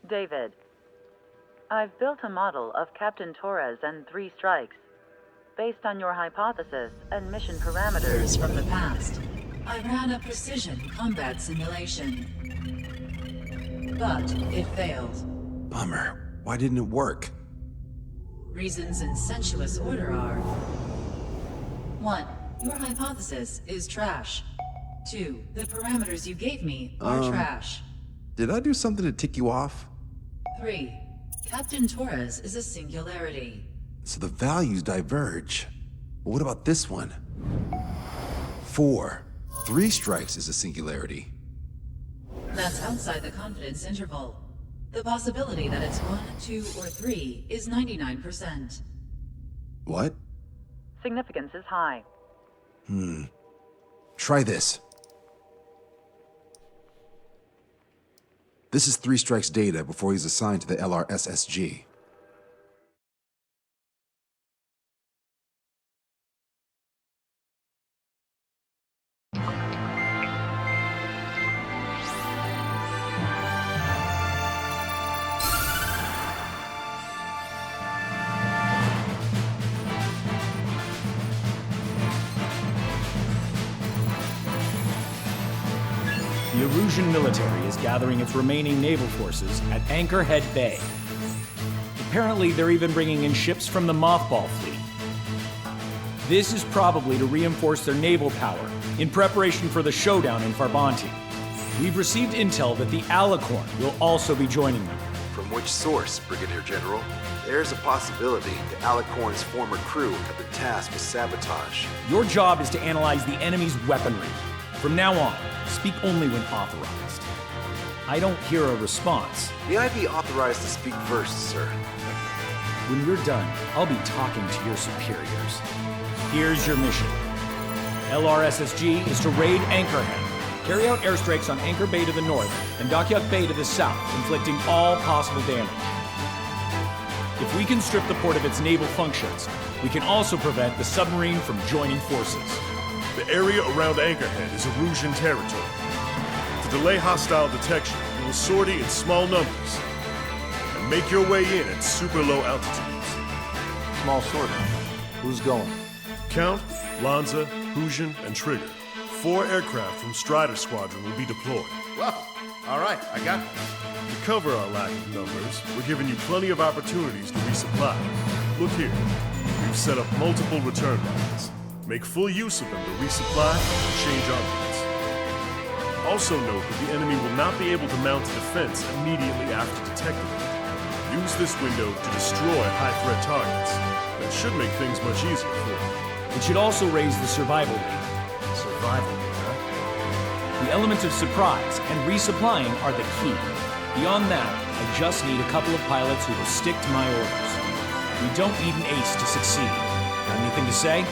David, I've built a model of Captain Torres and 3 strikes. Based on your hypothesis and mission parameters from the past, I ran a precision combat simulation. But it failed. Bummer. Why didn't it work? Reasons in sensuous order are... 1. Your hypothesis is trash. 2. The parameters you gave me are trash. Did I do something to tick you off? 3. Captain Torres is a singularity. So the values diverge. But what about this one? 4. 3 strikes is a singularity. That's outside the confidence interval. The possibility that it's 1, 2, or 3 is 99%. What? significance is high. Try this. This is 3 Strike's data before he's assigned to the LRSSG. The Erusian military is gathering its remaining naval forces at Anchorhead Bay. Apparently, they're even bringing in ships from the Mothball fleet. This is probably to reinforce their naval power in preparation for the showdown in Farbanti. We've received intel that the Alicorn will also be joining them. From which source, Brigadier General? There's a possibility the Alicorn's former crew have been tasked with sabotage. Your job is to analyze the enemy's weaponry. From now on, speak only when authorized. I don't hear a response. May I be authorized to speak first, sir? When we're done, I'll be talking to your superiors. Here's your mission. LRSSG is to raid Anchorhead, carry out airstrikes on Anchor Bay to the north and Dockyard Bay to the south, inflicting all possible damage. If we can strip the port of its naval functions, we can also prevent the submarine from joining forces. The area around Anchorhead is Erusian territory. To delay hostile detection, you will sortie in small numbers and make your way in at super low altitudes. Small sortie. Who's going? Count, Lanza, Hujan, and Trigger. 4 aircraft from Strider Squadron will be deployed. Well, all right, I got it. To cover our lack of numbers, we're giving you plenty of opportunities to resupply. Look here, we've set up multiple return lines. Make full use of them to resupply and change armaments. Also note that the enemy will not be able to mount a defense immediately after detecting it. Use this window to destroy high-threat targets. That should make things much easier for you. It should also raise the survival rate. Survival, huh? The elements of surprise and resupplying are the key. Beyond that, I just need a couple of pilots who will stick to my orders. We don't need an ace to succeed. Got anything to say?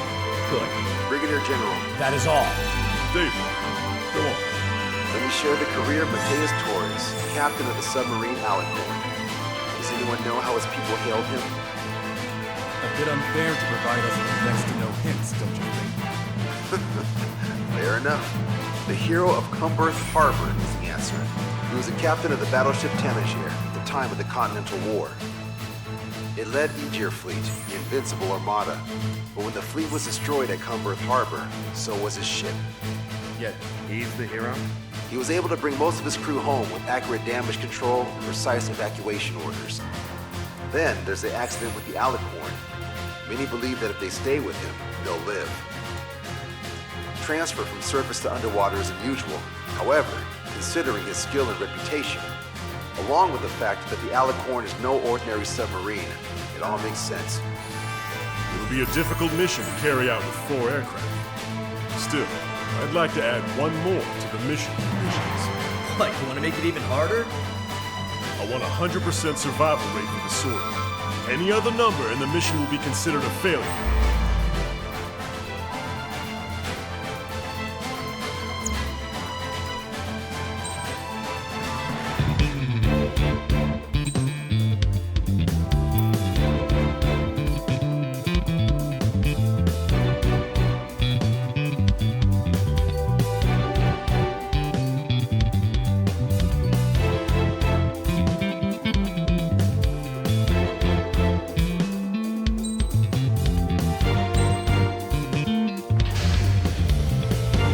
Good. Brigadier General. That is all. David, go on. Let me share the career of Mateus Torres, captain of the submarine Alicorn. Does anyone know how his people hailed him? A bit unfair to provide us with next-to-no hints, don't you think? Fair enough. The hero of Cumberth Harbor is the answer. He was the captain of the battleship Tangier at the time of the Continental War. It led Aegir Fleet, the Invincible Armada. But when the fleet was destroyed at Cumberth Harbor, so was his ship. Yet, he's the hero? He was able to bring most of his crew home with accurate damage control and precise evacuation orders. Then there's the accident with the Alicorn. Many believe that if they stay with him, they'll live. Transfer from surface to underwater is unusual. However, considering his skill and reputation, along with the fact that the Alicorn is no ordinary submarine, it all makes sense. It'll be a difficult mission to carry out with 4 aircraft. Still, I'd like to add one more to the mission conditions. Like, you want to make it even harder? I want a 100% survival rate for the sword. Any other number and the mission will be considered a failure.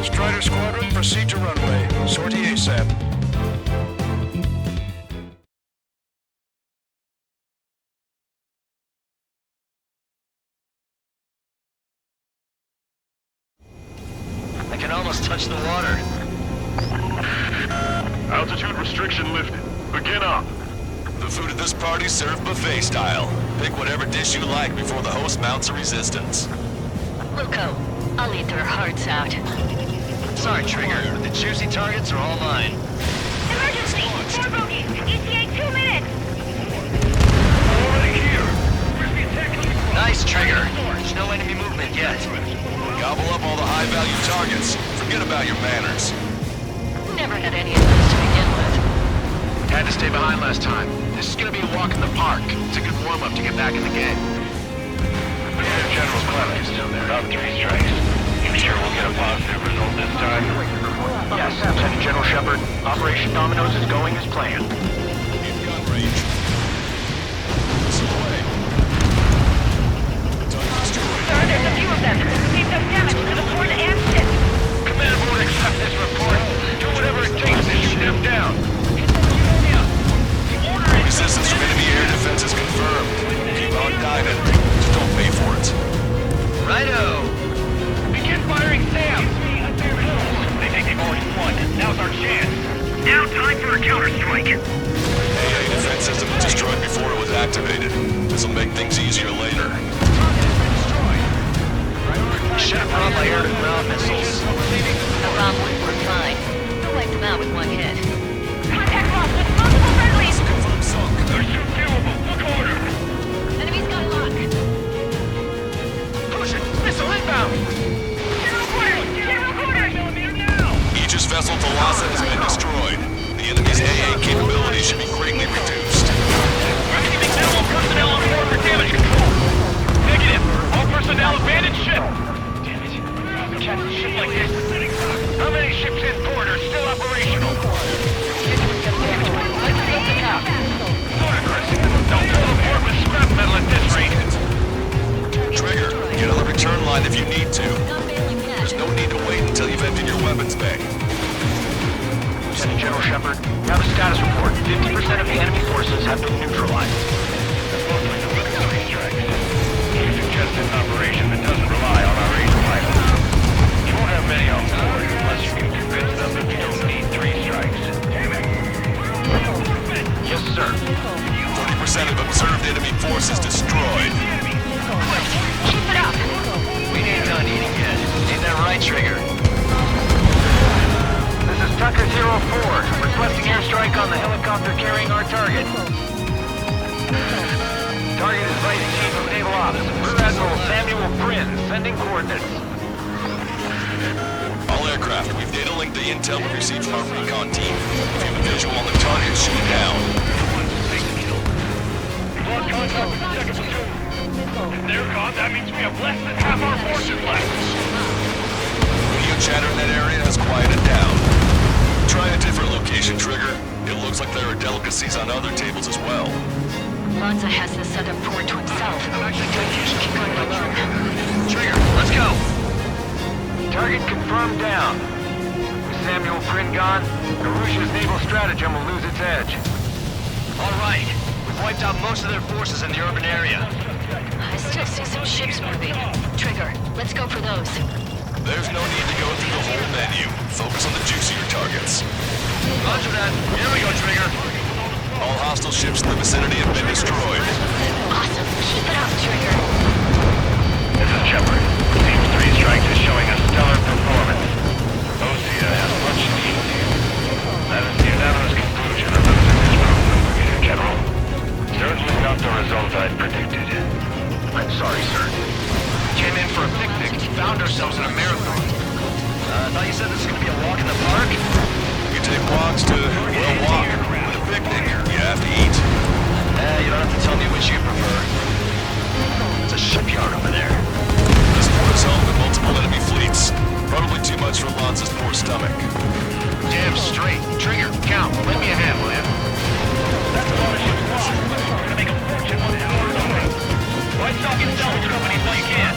Strider Squadron, proceed to runway. Sortie ASAP. I can almost touch the water. Altitude restriction lifted. Begin up. The food at this party's served buffet style. Pick whatever dish you like before the host mounts a resistance. Luco, I'll eat their hearts out. Sorry, Trigger, but the juicy targets are all mine. Emergency! 4 bogeys! ETA 2 minutes! Already here! Where's the attack coming from? Nice, Trigger. There's no enemy movement yet. Gobble up all the high-value targets. Forget about your manners. Never had any of those to begin with. Had to stay behind last time. This is gonna be a walk in the park. It's a good warm-up to get back in the game. General Clement is still there. Up 3 strikes. You sure we'll get a positive result this time? Yes, Lieutenant General Shepard. Operation Dominoes is going as planned. In gun range. Listen away. Sir, there's a few of them. We've done damage to the port and ship. Command won't accept this report. Do whatever it takes to shoot them down. Resistance from enemy air defense is confirmed. Keep on diving. Just don't pay for it. Righto! Begin firing Sam! They think they've already won. Now's our chance. Now time for a counterstrike. AA defense system was destroyed before it was activated. This'll make things easier later. Shut down by air to ground missiles. A bomb would work fine. We'll wipe them out with one hit. Contact lost with multiple friendlies. They're subduable. Look order. Enemy's got a lock. Push it! Missile inbound! Zero quarters! Zero quarters! Aegis vessel Thalassa has been destroyed. The enemy's AA capabilities should be greatly reduced. We're keeping all personnel on board for damage control. Negative. All personnel abandoned ship. Damn it. We can't ship like this. How many ships in port are still operational? Let's build them out. Ludicrous. Don't fill the port with scrap metal at this rate. Trigger, get on the return line if you need to. Not failing yet. There's no need to wait until you've emptied your weapons bay. Lieutenant General Shepard, we have a status report. 50% of the enemy forces have been neutralized. You suggest an operation that doesn't rely on our aid pilots. You won't have many on board unless you can convince them that we don't need 3 strikes. Yes, sir. 30% of observed enemy forces destroyed. Keep it up! We ain't done eating yet. Ain't that right, Trigger? This is Tucker 04, requesting airstrike on the helicopter carrying our target. Target is Vice Chief of Naval Ops, Rear Admiral Samuel Bryn, sending coordinates. All aircraft, we've data linked the intel we received from our recon team. If you have a visual on the target, shoot it down. We've lost contact with the second platoon. If they're gone, that means we have less than half our forces left. Radio chatter in that area has quieted down. Try a different location, Trigger. It looks like there are delicacies on other tables as well. Lanza has the southern port to himself. I think he can go it alone. Trigger, let's go! Target confirmed down. With Samuel Bryn gone, Arusha's naval stratagem will lose its edge. All right. We've wiped out most of their forces in the urban area. I still see some ships moving. Trigger, let's go for those. There's no need to go through the whole menu. Focus on the juicier targets. Roger that. Here we go, Trigger. All hostile ships in the vicinity have been destroyed. Awesome. Keep it up, Trigger. This is Shepard. Team 3 strikes is showing a stellar performance. Osea has much need to you. That is the unanimous conclusion of the position of Brigadier General. Certainly not the result as I'd predicted. I'm sorry, sir. Came in for a picnic, found ourselves in a marathon. I thought you said this was gonna be a walk in the park? You take walks to, well, walk. With a picnic, you have to eat. You don't have to tell me which you prefer. It's a shipyard over there. This port is home to multiple enemy fleets. Probably too much for Lanza's poor stomach. Damn straight. Trigger, count. Lend me a hand, will ya? That's a lot of ships lost. We're gonna make a fortune on hours only. Why stock and salvage companies while you can?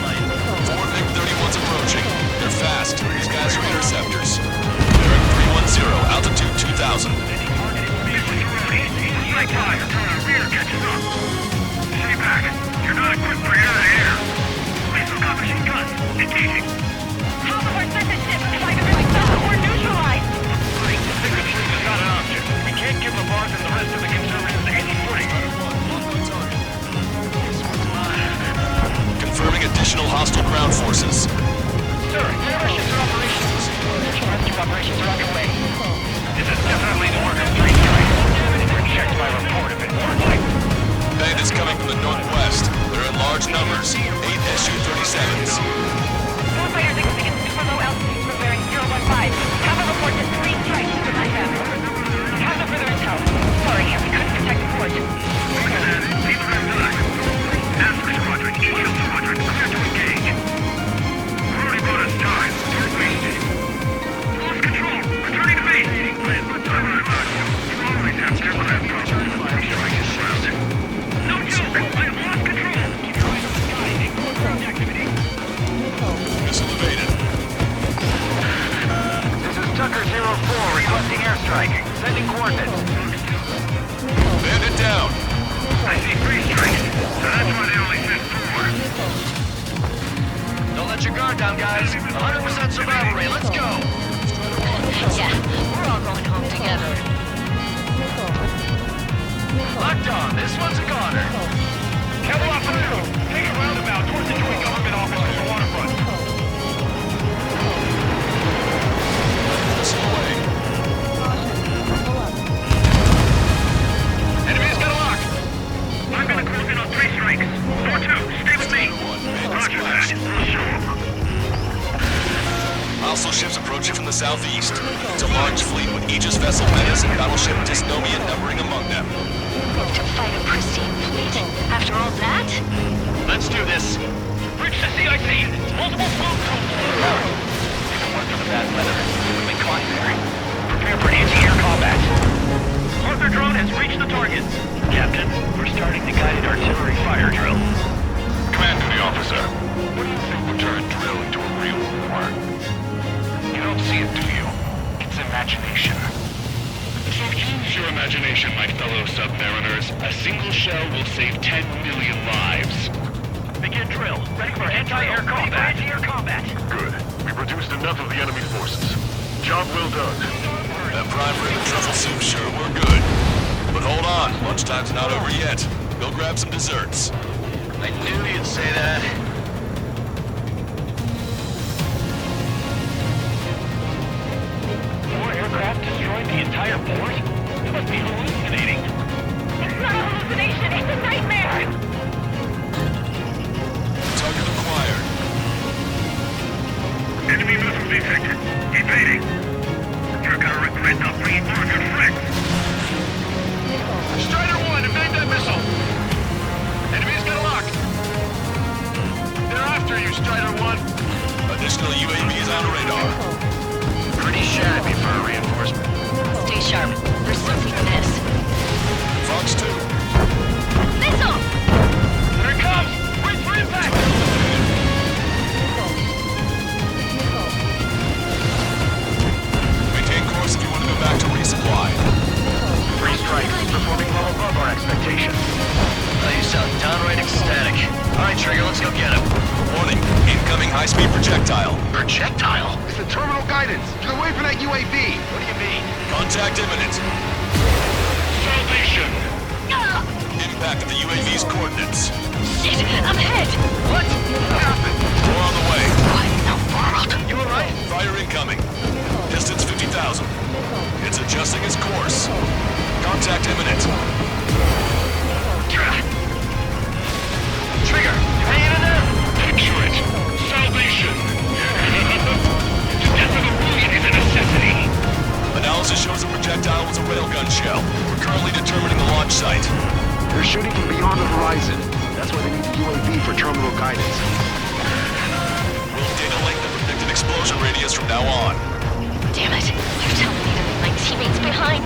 4 MiG-31s approaching. They're fast. These guys are interceptors. Bearing 310, altitude 2,000. Strike fire. Rear catches up. Stay back. You're not equipped for air-to-air. We've got machine guns. Engaging. Half of our surface ships have either been expelled or neutralized. This is not an option. We can't give the boss and the rest of the conservatives any footing. Confirming additional hostile ground forces. Sir, air ships are operations. Rescue operations are underway. This is definitely the work of three strikes. Check my report if it works. Bandits coming from the northwest. They're in large numbers. 8 Su-37s. Warfighters exceeding super low altitudes from bearing 015. Have a report to 3 strikes to my them. Have no further intel. Sorry, we couldn't protect the port. People have done. Ask squadron, each squadron, clear to engage. Already brought us time. We're wasted. Lost control. Returning to base. What time am I? You always have to have problems. Strike is surrounded. No joke. I have lost control. Keep your eyes on the sky. Ground activity. Missile evaded. This is Tucker 04 requesting airstrike. Sending coordinates. Bandit down. I see 3 strikes. So that's why they only sent 4. Don't let your guard down, guys. 100% survival rate. Let's go. Yeah, we're all going home together. Locked on. This one's a goner. Capital off the middle. Take a roundabout towards the joint government office on the waterfront. Missile away. Enemy's got a lock. I'm gonna close in on 3 strikes. 4-2, stay with me. Roger that. I'll show 'em. Hostile ships approaching from the southeast. It's a large fleet with Aegis vessel Menace and battleship Dysnomia numbering among them. To fight a pristine fleet. After all that? Let's do this. Reach the CIC. Multiple smoke zones. Work for the bad weather. We've been caught there. Prepare for anti-air combat. Arthur drone has reached the target. Captain, we're starting the guided artillery fire drill. Command to the officer. What do you think will turn drill into a real war? You don't see it, do you? It's imagination. So use your imagination, my fellow submariners. A single shell will save 10 million lives. Begin drill. Ready for anti-air combat. Good. We've reduced enough of the enemy forces. Job well done. That primer and the truffle soup, sure, we're good. But hold on, lunchtime's not over yet. Go grab some desserts. I knew you'd say that. More aircraft destroyed the entire port? You must be hallucinating. It's not a hallucination, it's a nightmare! Target acquired. Enemy missile detected. Evading. You're gonna regret not bringing more of your friends. Strider 1, evade that missile. Enemy's got a lock. They're after you, Strider 1. Additional UAVs on radar. Pretty shabby for a reinforcement. Stay sharp. There's something amiss. Fox 2. Missile! There it comes! Wait for impact! Maintain course if you want to go back to resupply. 3 strikes, performing well above our expectations. Oh, you sound downright ecstatic. All right, Trigger, let's go get him. Warning, incoming high-speed projectile. Projectile? It's the terminal guidance. Get away from that UAV. What do you mean? Contact imminent. Salvation. Impact at the UAV's coordinates. Shit, I'm hit! What? What happened? More on the way. What in the world? You alright? Fire incoming. Distance 50,000. It's adjusting its course. Contact imminent. on the horizon. That's why they need the UAV for terminal guidance. We'll data link the predicted explosion radius from now on. Damn it. You're telling me to leave my teammates behind.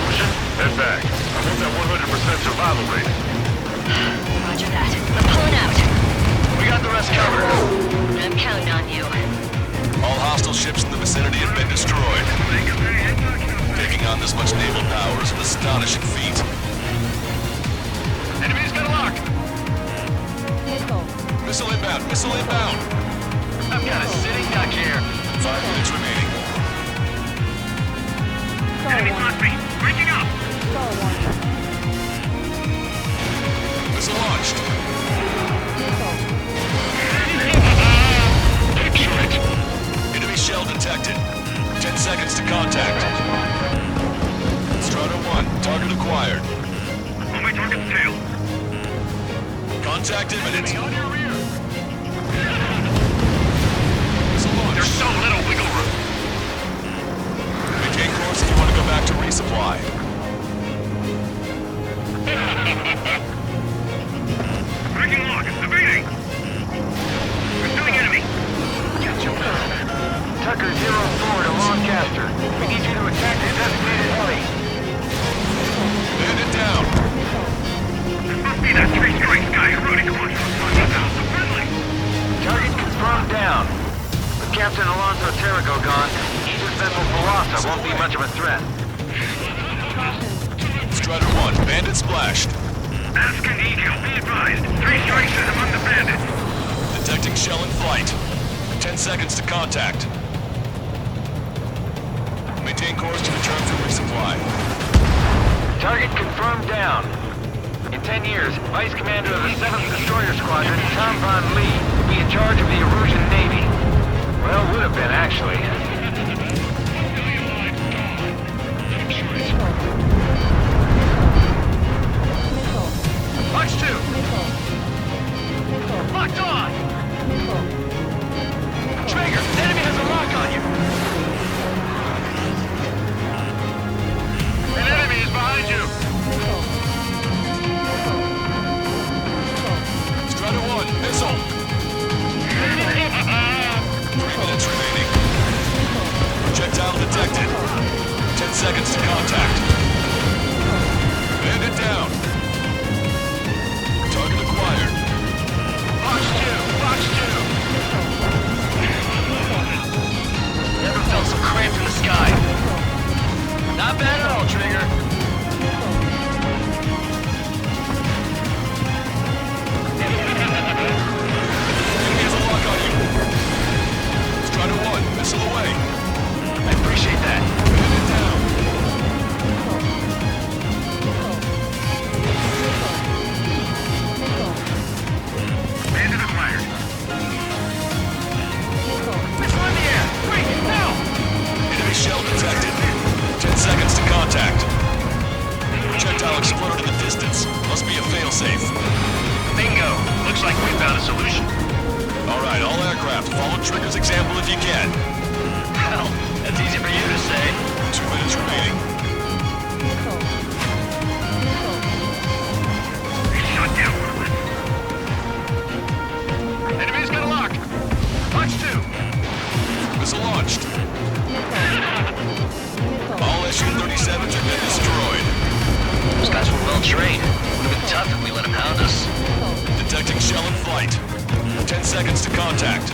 Lucian, head back. I want that 100% survival rate. Roger that. I'm pulling out. We got the rest covered. I'm counting on you. All hostile ships in the vicinity have been destroyed. Taking on this much naval power is an astonishing feat. Enemy's got a lock. Missile inbound! Missile inbound! I've got a sitting duck here. 5 minutes remaining. Enemy spot me. Breaking up. Missile launched. Picture it. Enemy shell detected. 10 seconds to contact. Strider 1, target acquired. On my target's tail. Contact imminent. On your rear. Missile launched. There's so little wiggle room. Maintain course if you want to go back to resupply. Breaking lock. Evading. Pursuing enemy. Catch him now. Tucker 04 to Lancaster. We need you to attack the designated heli. Bandit down. This must be that 3 strikes guy eroding across the front of the house. So friendly. Target confirmed down. With Captain Alonso Terrigo gone, Aegis vessel Palasa won't be much of a threat. Strider 1, bandit splashed. Ask and eagle. Be advised. 3 strikes is among the bandits. Detecting shell in flight. 10 seconds to contact. Maintain course to return for resupply. Target confirmed down. In 10 years, Vice Commander of the 7th Destroyer Squadron, Tom Von Lee, will be in charge of the Erusian Navy. Well, would have been, actually. Watch 2. Locked on. Traeger, enemy has a lock on you. An enemy is behind you. Strider 1, missile. 3 minutes remaining. Projectile detected. 10 seconds to contact. Bandit down. Target acquired. Watch 2, watch 2. Never felt so cramped in the sky. Not bad at all, Trigger. Enemy has a lock on you. Strider 1, missile away. I appreciate that. Bandit down. Bandit acquired. Missile in the air. Wait, now! Enemy shell detected. 10 seconds to contact. Projectile exploded in the distance. Must be a failsafe. Bingo. Looks like we found a solution. Alright, all aircraft, follow Trigger's example if you can. Well, that's easy for you to say. 2 minutes remaining. Shut down one of them. Enemy's got a lock. Watch 2. Missile launched. All SU-37s have been destroyed. Those guys were well trained. Would have been tough if we let them hound us. Detecting shell in flight. 10 seconds to contact.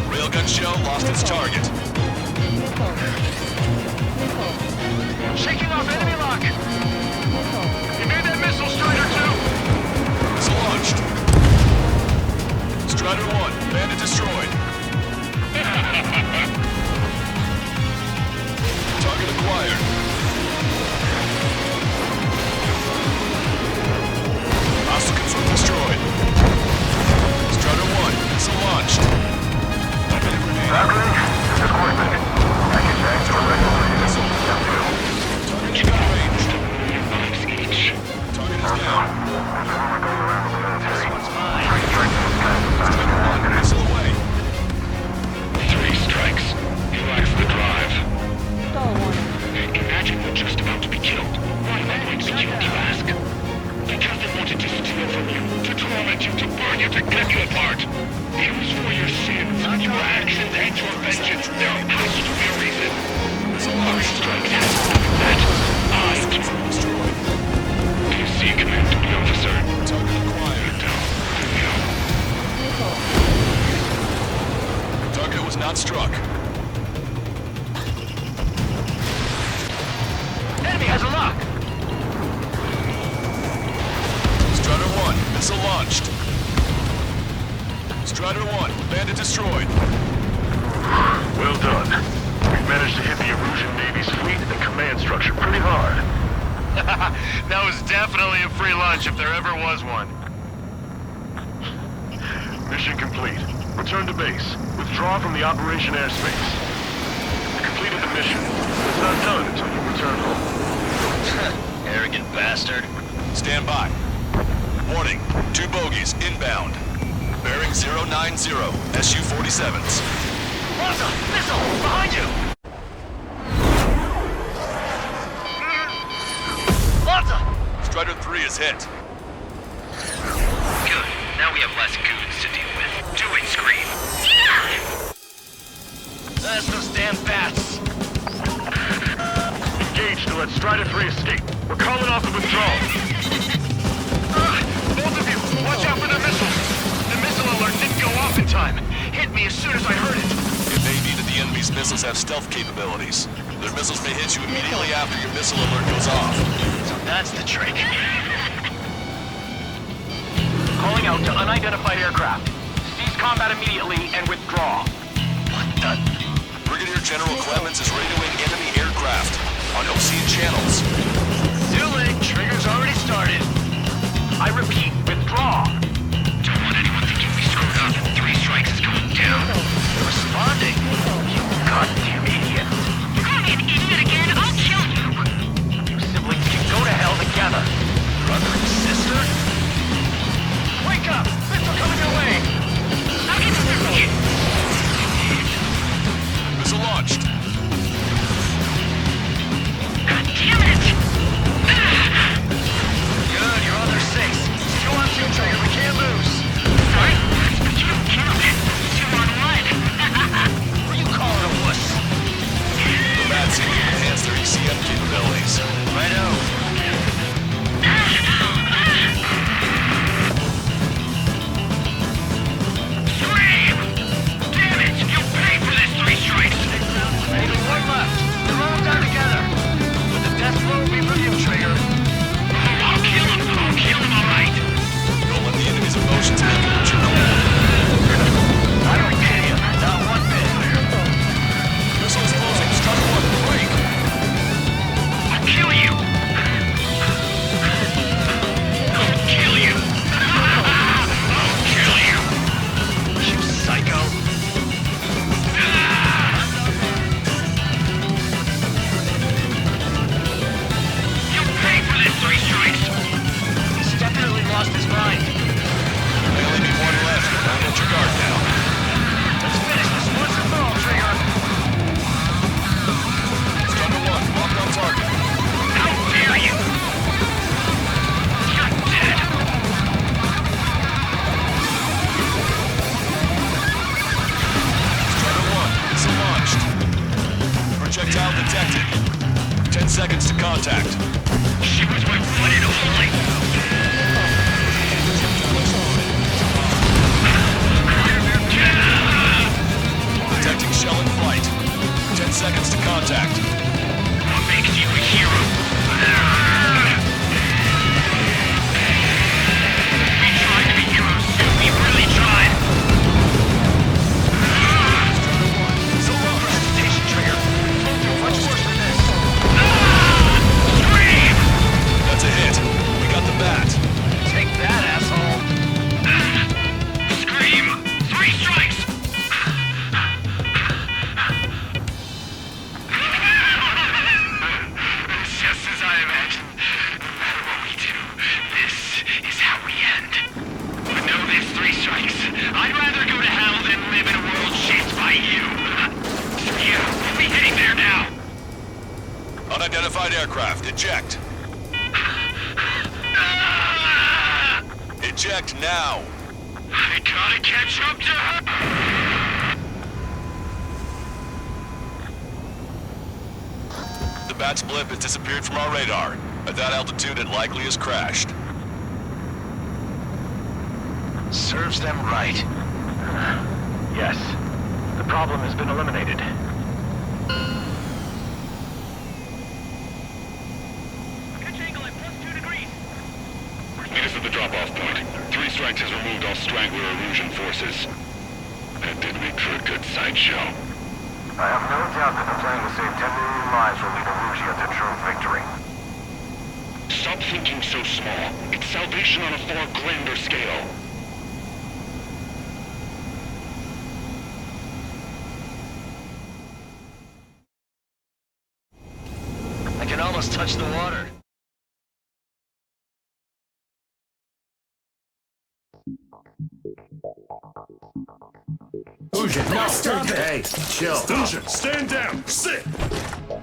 Railgun shell lost its target. Shaking off enemy lock. You made that missile, Strider 2. Missile launched. Strider 1, bandit destroyed. Target acquired. Hostile confirmed destroyed. Strider 1, missile launched. 1 minute remaining. Missile. Target in range. Target is down. Strider 1, missile away. 3 strikes. He lacks the drive. Imagine we're just about to be killed. I'm not going to be killed, you ask. you, commanding officer. Target acquired. Target was not struck. Enemy has a lock! Strider 1, missile launched. Strider 1, bandit destroyed. Well done. We've managed to hit the Erusian Navy's fleet and command structure pretty hard. That was definitely a free lunch if there ever was one. Mission complete. Return to base. Withdraw from the operation airspace. You completed the mission. It's not done until you return home. Arrogant bastard. Stand by. Warning, 2 bogies inbound. Bearing 090, SU-47s. Malta! Missile! Behind you! Malta! Strider 3 is hit. Good. Now we have less goons to deal with. Do it, Scream. That's those damn bats. Engage to let Strider 3 escape. We're calling off the withdrawal. Both of you, watch out for the missiles. The missile alert didn't go off in time. Hit me as soon as I heard it. It may be that the enemy's missiles have stealth capabilities. Their missiles may hit you immediately after your missile alert goes off. So that's the trick. Calling out to unidentified aircraft. Cease combat immediately and withdraw. What the? Brigadier General Clemens is radioing enemy aircraft on Ocean channels. Too late. Trigger's already started. I repeat, withdraw. Don't want anyone thinking we screwed up. 3 strikes is going down. They're responding. You goddamn idiot. You call me an idiot again, I'll kill you! You siblings can go to hell together. Brother and sister? Wake up! Missile coming your way! I'll get the missile! Missile launched. God damn it! Good, you're on their 6. 2 on 2 trigger, we can't lose. Sorry? But you don't count. 2 on 1. What are you calling a wuss? The bats seem to enhance their ECM capabilities. Righto. Scream! Damn it! You'll pay for this 3 strikes! Only 1 left. They're all down together. With the death blow be for you, Trigger. I'll kill him! I'll kill him, alright! Don't let the enemy's emotions make you what you're called. I don't pity you. Not one bit. Missile is closing. Strider 1, break! I'll kill you! I'll kill you! I'll kill you! You psycho. You'll pay for this 3 strikes! He's definitely lost his mind. There may only be 1 left. Don't let your guard down. Let's finish this once and for all, Trigger. Strider 1, locked on target. How dare you! You're dead! Strider 1, missile launched. Projectile detected. 10 seconds to contact. She was my one and only! Detecting shell in flight. 10 seconds to contact. What makes you a hero? We tried to be heroes. We really tried. Missile launched. Station Trigger. Much worse than this. Scream! That's a hit. We got the bat. Take that, asshole. Scream! 3 strikes! Just as I imagined. No matter what we do, this is how we end. But know this, 3 strikes. I'd rather go to hell than live in a world shaped by you. Yeah, we'll be heading there now. Unidentified aircraft. Eject. Eject now. I gotta catch up to her. The bat's blip has disappeared from our radar. At that altitude, it likely has crashed. Serves them right. Yes. The problem has been eliminated. Pitch angle at +2 degrees. Meet us at the drop-off point. 3 strikes has removed all straggler Erusian forces. That did make for a good sideshow. I have no doubt that the plan to save 10 million lives will lead Erusia to true victory. Stop thinking so small. It's salvation on a far grander scale. I can almost touch the water. Fusion, no, stop it! Hey, chill. Fusion, stand down. Sit.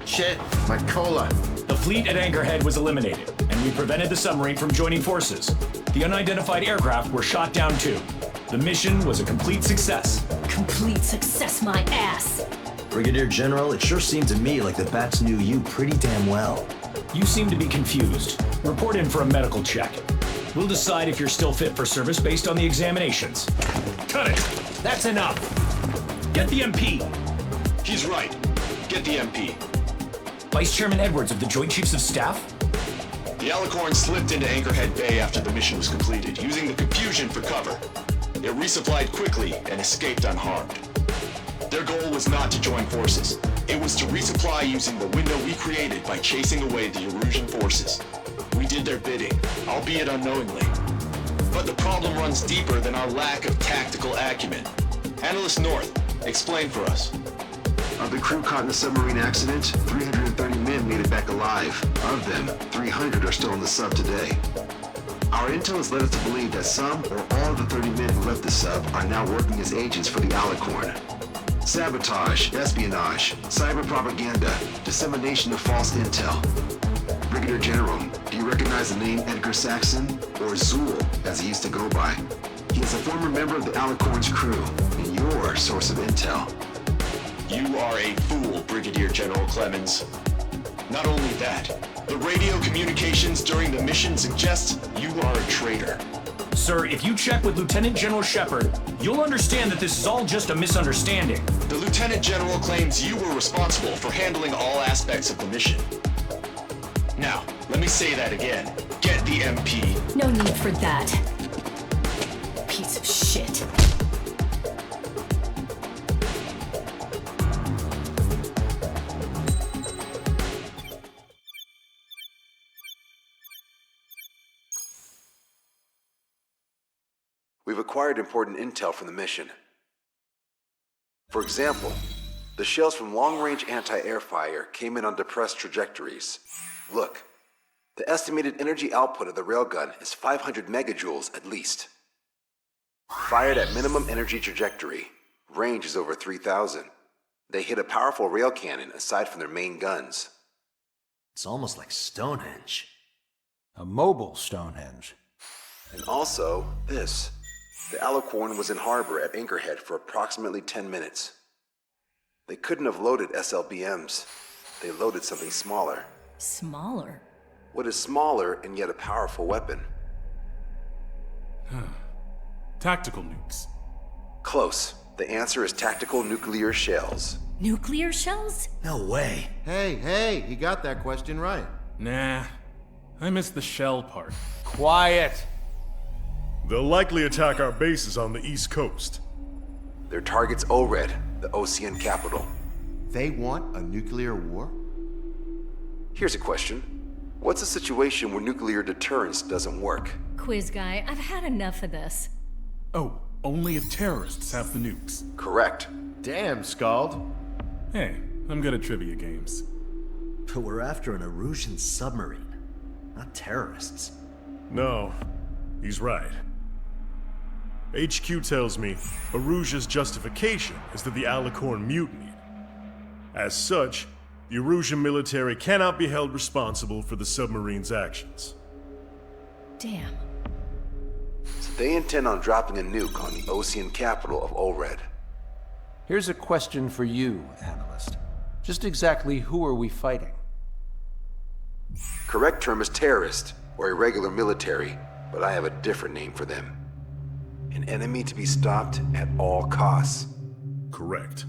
Shit, my cola. The fleet at Anchorhead was eliminated, and we prevented the submarine from joining forces. The unidentified aircraft were shot down too. The mission was a complete success. Complete success, my ass. Brigadier General, it sure seemed to me like the bats knew you pretty damn well. You seem to be confused. Report in for a medical check. We'll decide if you're still fit for service based on the examinations. Cut it! That's enough! Get the MP! He's right. Get the MP. Vice Chairman Edwards of the Joint Chiefs of Staff? The Alicorn slipped into Anchorhead Bay after the mission was completed, using the confusion for cover. It resupplied quickly and escaped unharmed. Their goal was not to join forces. It was to resupply using the window we created by chasing away the Erusian forces. We did their bidding, albeit unknowingly. But the problem runs deeper than our lack of tactical acumen. Analyst North, explain for us. Of the crew caught in the submarine accident, 330 men made it back alive. Of them, 300 are still in the sub today. Our intel has led us to believe that some or all of the 30 men who left the sub are now working as agents for the Alicorn. Sabotage, espionage, cyber propaganda, dissemination of false intel. Brigadier General, do you recognize the name Edgar Saxon, or Zool, as he used to go by? He is a former member of the Alicorn's crew, and your source of intel. You are a fool, Brigadier General Clemens. Not only that, the radio communications during the mission suggest you are a traitor. Sir, if you check with Lieutenant General Shepard, you'll understand that this is all just a misunderstanding. The Lieutenant General claims you were responsible for handling all aspects of the mission. Now, let me say that again. Get the MP. No need for that. Piece of shit. We've acquired important intel from the mission. For example, the shells from long-range anti-air fire came in on depressed trajectories. Look, the estimated energy output of the railgun is 500 megajoules at least. Fired at minimum energy trajectory, range is over 3,000. They hit a powerful rail cannon aside from their main guns. It's almost like Stonehenge. A mobile Stonehenge. And also, this. The Alicorn was in harbor at Anchorhead for approximately 10 minutes. They couldn't have loaded SLBMs. They loaded something smaller. Smaller? What is smaller and yet a powerful weapon? Tactical nukes. Close. The answer is tactical nuclear shells. Nuclear shells? No way. Hey, he got that question right. Nah, I missed the shell part. Quiet. They'll likely attack our bases on the East Coast. Their target's ORED, the Ocean capital. They want a nuclear war? Here's a question. What's a situation where nuclear deterrence doesn't work? Quiz guy, I've had enough of this. Oh, only if terrorists have the nukes. Correct. Damn, Scald. Hey, I'm good at trivia games. But we're after an Erusian submarine, not terrorists. No, he's right. HQ tells me Erusia's justification is that the Alicorn mutinied. As such, the Erusian military cannot be held responsible for the submarine's actions. Damn. So they intend on dropping a nuke on the Ocean capital of ORED. Here's a question for you, analyst. Just exactly who are we fighting? Correct term is terrorist, or irregular military, but I have a different name for them. An enemy to be stopped at all costs. Correct.